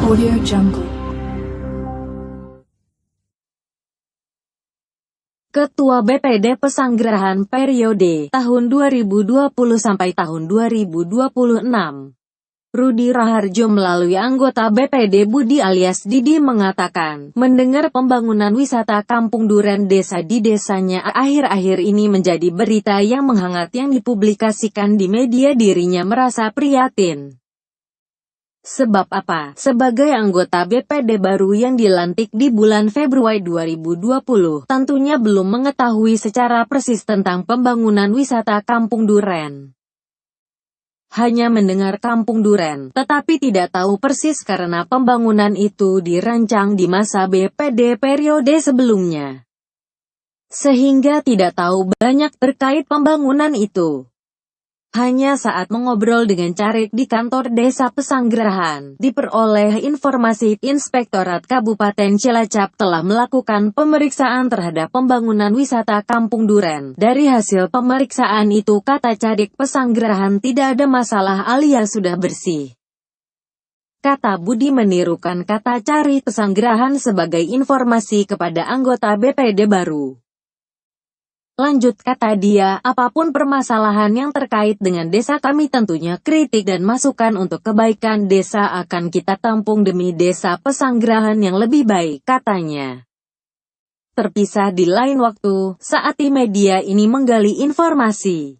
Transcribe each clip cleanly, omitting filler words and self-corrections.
Audio Jungle. Ketua BPD Pesanggerahan periode tahun 2020 sampai tahun 2026. Rudi Raharjo melalui anggota BPD Budi alias Didi mengatakan, mendengar pembangunan wisata Kampung Duren Desa di desanya akhir-akhir ini menjadi berita yang menghangat yang dipublikasikan di media, dirinya merasa prihatin. Sebab apa? Sebagai anggota BPD baru yang dilantik di bulan Februari 2020, tentunya belum mengetahui secara persis tentang pembangunan wisata Kampung Duren. Hanya mendengar Kampung Duren, tetapi tidak tahu persis karena pembangunan itu dirancang di masa BPD periode sebelumnya. Sehingga tidak tahu banyak terkait pembangunan itu. Hanya saat mengobrol dengan Carik di kantor Desa Pesanggerahan, diperoleh informasi Inspektorat Kabupaten Cilacap telah melakukan pemeriksaan terhadap pembangunan wisata Kampung Duren. Dari hasil pemeriksaan itu, kata Carik Pesanggerahan, tidak ada masalah alias sudah bersih. Kata Budi menirukan kata Carik Pesanggerahan sebagai informasi kepada anggota BPD baru. Lanjut kata dia, apapun permasalahan yang terkait dengan desa kami tentunya kritik dan masukan untuk kebaikan desa akan kita tampung demi desa Pesanggerahan yang lebih baik, katanya. Terpisah di lain waktu, saat media ini menggali informasi.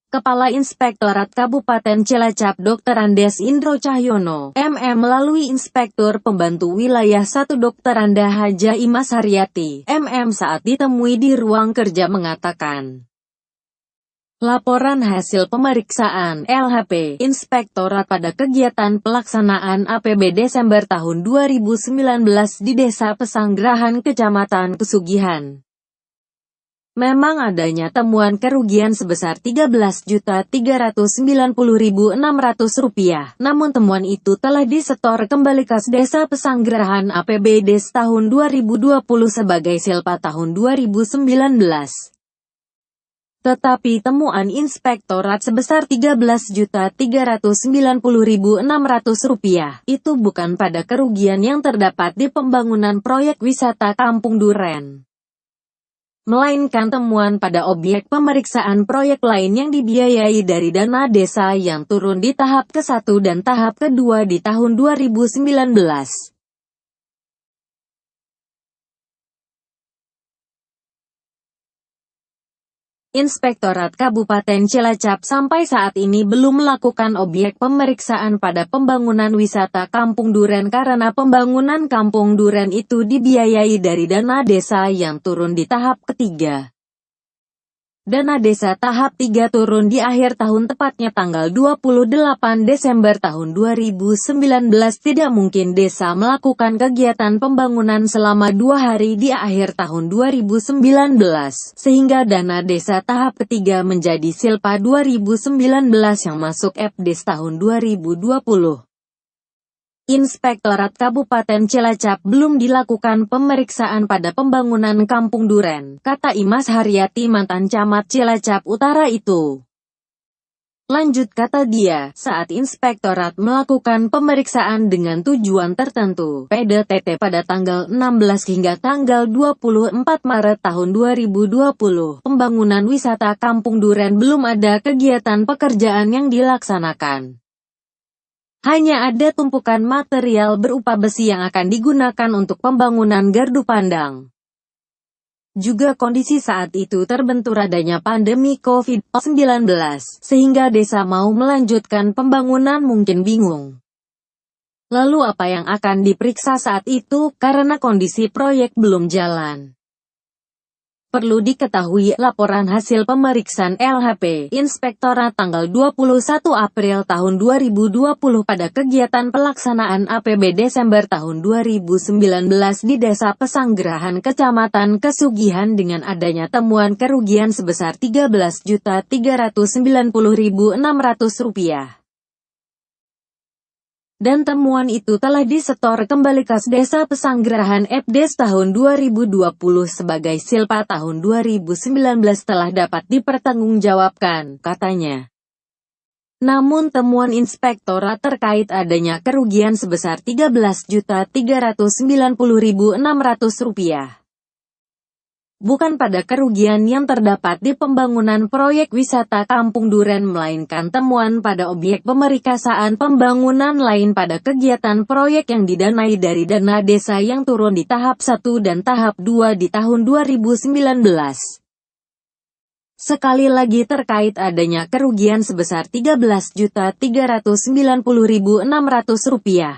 Kepala Inspektorat Kabupaten Cilacap Dr. Andes Indro Cahyono, MM melalui Inspektur Pembantu Wilayah 1 Dr. Anda Haja Imas Haryati, MM saat ditemui di ruang kerja mengatakan, laporan hasil pemeriksaan LHP Inspektorat pada kegiatan pelaksanaan APB Desember tahun 2019 di Desa Pesanggerahan Kecamatan Pesugihan. Memang adanya temuan kerugian sebesar Rp13.390.600, namun temuan itu telah disetor kembali kas Desa Pesanggerahan APBD tahun 2020 sebagai silpa tahun 2019. Tetapi temuan Inspektorat sebesar Rp13.390.600 itu bukan pada kerugian yang terdapat di pembangunan proyek wisata Kampung Duren, melainkan temuan pada objek pemeriksaan proyek lain yang dibiayai dari dana desa yang turun di tahap ke-1 dan tahap kedua di tahun 2019. Inspektorat Kabupaten Cilacap sampai saat ini belum melakukan objek pemeriksaan pada pembangunan wisata Kampung Duren karena pembangunan Kampung Duren itu dibiayai dari dana desa yang turun di tahap ketiga. Dana desa tahap 3 turun di akhir tahun, tepatnya tanggal 28 Desember tahun 2019. Tidak mungkin desa melakukan kegiatan pembangunan selama 2 hari di akhir tahun 2019, sehingga dana desa tahap ketiga menjadi silpa 2019 yang masuk FDES tahun 2020. Inspektorat Kabupaten Cilacap belum dilakukan pemeriksaan pada pembangunan Kampung Duren, kata Imas Haryati, mantan camat Cilacap Utara itu. Lanjut kata dia, saat Inspektorat melakukan pemeriksaan dengan tujuan tertentu, PDTT pada tanggal 16 hingga tanggal 24 Maret tahun 2020, pembangunan wisata Kampung Duren belum ada kegiatan pekerjaan yang dilaksanakan. Hanya ada tumpukan material berupa besi yang akan digunakan untuk pembangunan gardu pandang. Juga kondisi saat itu terbentur adanya pandemi COVID-19, sehingga desa mau melanjutkan pembangunan mungkin bingung. Lalu apa yang akan diperiksa saat itu, karena kondisi proyek belum jalan. Perlu diketahui, laporan hasil pemeriksaan LHP Inspektorat tanggal 21 April tahun 2020 pada kegiatan pelaksanaan APB Desember tahun 2019 di Desa Pesanggerahan Kecamatan Pesugihan dengan adanya temuan kerugian sebesar Rp13.390.600. Dan temuan itu telah disetor kembali kas Desa Pesanggerahan FDES tahun 2020 sebagai silpa tahun 2019 telah dapat dipertanggungjawabkan, katanya. Namun temuan inspektorat terkait adanya kerugian sebesar Rp13.390.600. Bukan pada kerugian yang terdapat di pembangunan proyek wisata Kampung Duren melainkan temuan pada objek pemerikasaan pembangunan lain pada kegiatan proyek yang didanai dari dana desa yang turun di tahap 1 dan tahap 2 di tahun 2019. Sekali lagi terkait adanya kerugian sebesar Rp13.390.600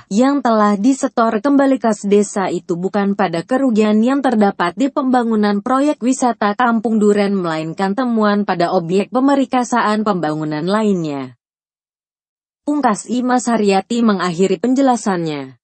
yang telah disetor kembali kas desa itu bukan pada kerugian yang terdapat di pembangunan proyek wisata Kampung Duren melainkan temuan pada objek pemerikasaan pembangunan lainnya. Pungkas Imas Haryati mengakhiri penjelasannya.